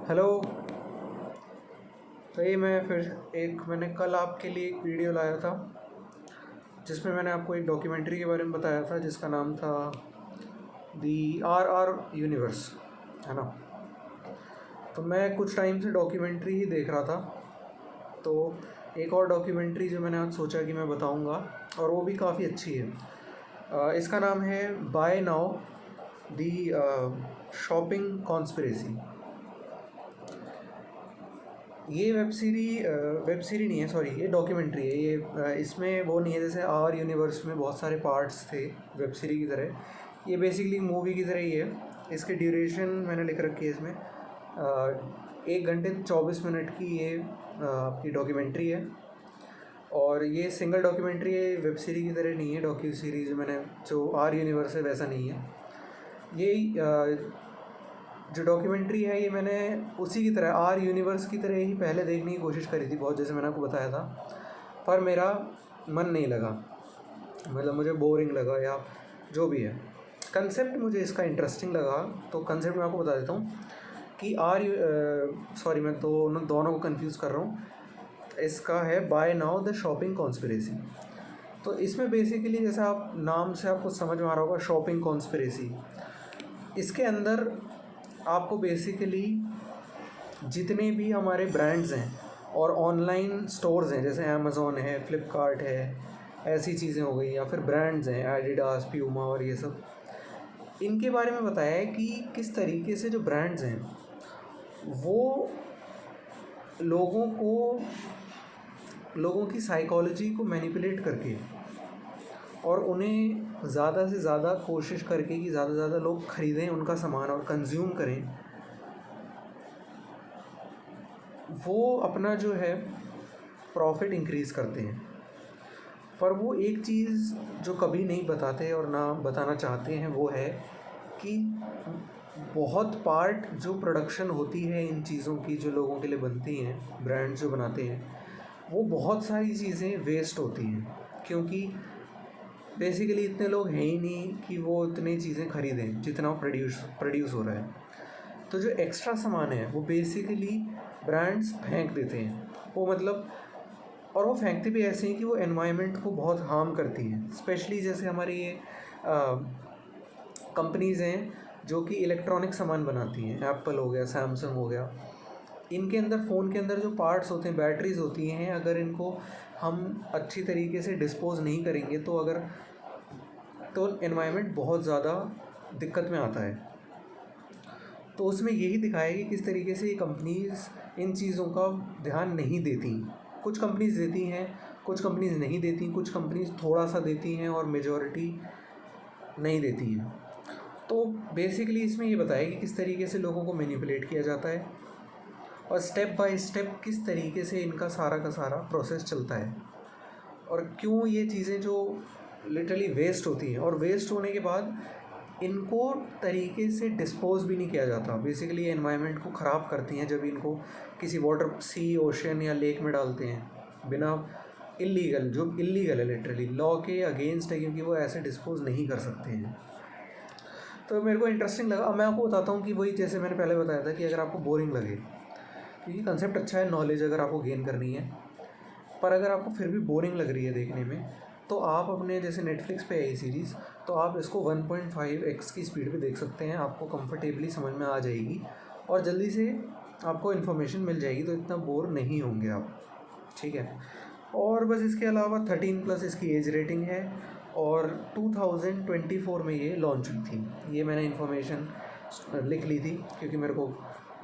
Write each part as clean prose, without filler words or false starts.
Hello. तो ये मैंने कल आपके लिए एक वीडियो लाया था जिसमें मैंने आपको एक डॉक्यूमेंट्री के बारे में बताया था जिसका नाम था दी आर यूनिवर्स, है ना। तो मैं कुछ टाइम से डॉक्यूमेंट्री ही देख रहा था, तो एक और डॉक्यूमेंट्री जो मैंने आज सोचा कि मैं बताऊंगा और वो भी काफ़ी अच्छी है। इसका नाम है buy now the shopping conspiracy. ये वेब सीरी नहीं है, सॉरी, ये डॉक्यूमेंट्री है। इसमें वो नहीं है जैसे आर यूनिवर्स में बहुत सारे पार्ट्स थे वेब सीरी की तरह। ये बेसिकली मूवी की तरह ही है। इसकी ड्यूरेशन मैंने लिख रखी है इसमें 1 घंटे 24 मिनट की ये आपकी डॉक्यूमेंट्री है। और ये सिंगल डॉक्यूमेंट्री है, वेब सीरी की तरह नहीं है। डॉक्यू सीरीज जो आर यूनिवर्स है वैसा नहीं है ये। जो डॉक्यूमेंट्री है ये मैंने उसी की तरह आर यूनिवर्स की तरह ही पहले देखने की कोशिश करी थी बहुत, जैसे मैंने आपको बताया था, पर मेरा मन नहीं लगा, मतलब मुझे बोरिंग लगा या जो भी है। कंसेप्ट मुझे इसका इंटरेस्टिंग लगा, तो कंसेप्ट मैं आपको बता देता हूँ कि सॉरी, मैं तो दोनों को कंफ्यूज कर रहा हूँ। इसका है buy now the shopping conspiracy. तो इसमें बेसिकली जैसे आप नाम से आपको समझ में आ रहा होगा, शॉपिंग कॉन्स्पिरेसी। इसके अंदर आपको बेसिकली जितने भी हमारे ब्रांड्स हैं और ऑनलाइन स्टोर्स हैं, जैसे अमेज़ॉन है, फ्लिपकार्ट है, ऐसी चीज़ें हो गई, या फिर ब्रांड्स हैं एडिडास, प्यूमा और ये सब, इनके बारे में बताया है कि किस तरीके से जो ब्रांड्स हैं वो लोगों की साइकोलॉजी को मैनिपुलेट करके और उन्हें ज़्यादा से ज़्यादा कोशिश करके कि ज़्यादा से ज़्यादा लोग ख़रीदें उनका सामान और कंज्यूम करें, वो अपना जो है प्रॉफिट इंक्रीज़ करते हैं। पर वो एक चीज़ जो कभी नहीं बताते और ना बताना चाहते हैं वो है कि बहुत पार्ट जो प्रोडक्शन होती है इन चीज़ों की, जो लोगों के लिए बनती हैं, ब्रांड्स जो बनाते हैं, वो बहुत सारी चीज़ें वेस्ट होती हैं, क्योंकि बेसिकली इतने लोग हैं ही नहीं कि वो इतनी चीज़ें ख़रीदें जितना प्रोड्यूस हो रहा है। तो जो एक्स्ट्रा सामान है वो बेसिकली ब्रांड्स फेंक देते हैं, वो मतलब, और वो फेंकते भी ऐसे हैं कि वो एनवायरनमेंट को बहुत हार्म करती हैं। स्पेशली जैसे हमारे ये कंपनीज़ हैं जो कि इलेक्ट्रॉनिक सामान बनाती हैं, एप्पल हो गया, सैमसंग हो गया, इनके अंदर फ़ोन के अंदर जो पार्ट्स होते हैं, बैटरीज़ होती हैं, अगर इनको हम अच्छी तरीके से डिस्पोज़ नहीं करेंगे तो एनवायरनमेंट बहुत ज़्यादा दिक्कत में आता है। तो उसमें यही दिखाया है कि किस तरीके से ये कंपनीज़ इन चीज़ों का ध्यान नहीं देती। कुछ कंपनीज़ देती हैं, कुछ कंपनीज़ नहीं देती, कुछ कंपनीज़ थोड़ा सा देती हैं और मेजॉरिटी नहीं देती हैं। तो बेसिकली इसमें ये बताया कि किस तरीके से लोगों को मैनिपुलेट किया जाता है और स्टेप बाय स्टेप किस तरीके से इनका सारा का सारा प्रोसेस चलता है, और क्यों ये चीज़ें जो लिटरली वेस्ट होती हैं और वेस्ट होने के बाद इनको तरीके से डिस्पोज़ भी नहीं किया जाता। बेसिकली एनवायरनमेंट को ख़राब करती हैं जब इनको किसी वाटर, सी, ओशन या लेक में डालते हैं बिना जो इलीगल है, लिटरली लॉ के अगेंस्ट है, क्योंकि वो ऐसे डिस्पोज़ नहीं कर सकते हैं। तो मेरे को इंटरेस्टिंग लगा। अब मैं आपको बताता हूँ कि वही जैसे मैंने पहले बताया था कि अगर आपको बोरिंग लगे, क्योंकि कंसेप्ट अच्छा है, नॉलेज अगर आपको गेन करनी है, पर अगर आपको फिर भी बोरिंग लग रही है देखने में, तो आप अपने जैसे नेटफ्लिक्स पे है ये सीरीज़, तो आप इसको 1.5x की स्पीड पे देख सकते हैं। आपको कंफर्टेबली समझ में आ जाएगी और जल्दी से आपको इन्फॉर्मेशन मिल जाएगी, तो इतना बोर नहीं होंगे आप, ठीक है। और बस इसके अलावा 13+ इसकी एज रेटिंग है और 2024 में ये लॉन्च हुई थी। ये मैंने इन्फॉर्मेशन लिख ली थी क्योंकि मेरे को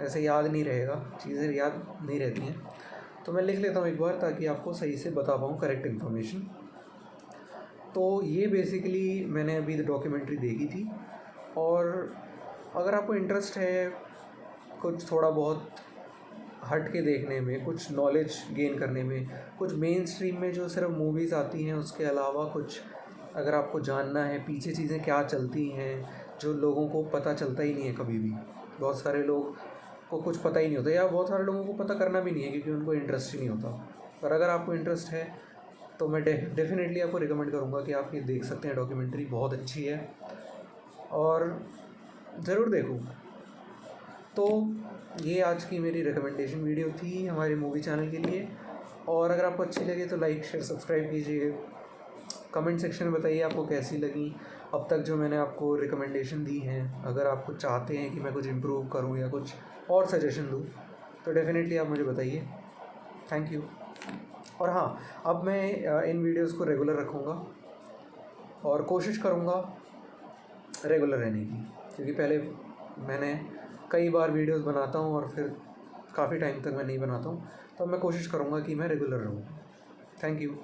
ऐसे याद नहीं रहेगा, चीज़ें याद नहीं रहती हैं, तो मैं लिख लेता हूँ एक बार ताकि आपको सही से बता पाऊँ करेक्ट इन्फॉर्मेशन। तो ये बेसिकली मैंने अभी डॉक्यूमेंट्री देखी थी, और अगर आपको इंटरेस्ट है कुछ थोड़ा बहुत हट के देखने में, कुछ नॉलेज गेन करने में, कुछ मेन स्ट्रीम में जो सिर्फ मूवीज़ आती हैं उसके अलावा कुछ अगर आपको जानना है पीछे चीज़ें क्या चलती हैं जो लोगों को पता चलता ही नहीं है कभी भी, बहुत सारे लोग को कुछ पता ही नहीं होता, या बहुत सारे लोगों को पता करना भी नहीं है क्योंकि उनको इंटरेस्ट ही नहीं होता। पर अगर आपको इंटरेस्ट है तो मैं डेफिनेटली आपको रिकमेंड करूँगा कि आप ये देख सकते हैं। डॉक्यूमेंट्री बहुत अच्छी है और ज़रूर देखो। तो ये आज की मेरी रिकमेंडेशन वीडियो थी हमारे मूवी चैनल के लिए। और अगर आपको अच्छी लगे तो लाइक शेयर सब्सक्राइब कीजिए। कमेंट सेक्शन में बताइए आपको कैसी लगी अब तक जो मैंने आपको रिकमेंडेशन दी हैं। अगर आप कुछ चाहते हैं कि मैं कुछ इम्प्रूव करूँ या कुछ और सजेशन दूँ तो डेफ़िनेटली आप मुझे बताइए। Thank you. और हाँ, अब मैं इन वीडियोस को रेगुलर रखूँगा और कोशिश करूँगा रेगुलर रहने की, क्योंकि पहले मैंने कई बार वीडियोस बनाता हूँ और फिर काफ़ी टाइम तक मैं नहीं बनाता हूँ। तो अब मैं कोशिश करूँगा कि मैं रेगुलर रहूँ। Thank you.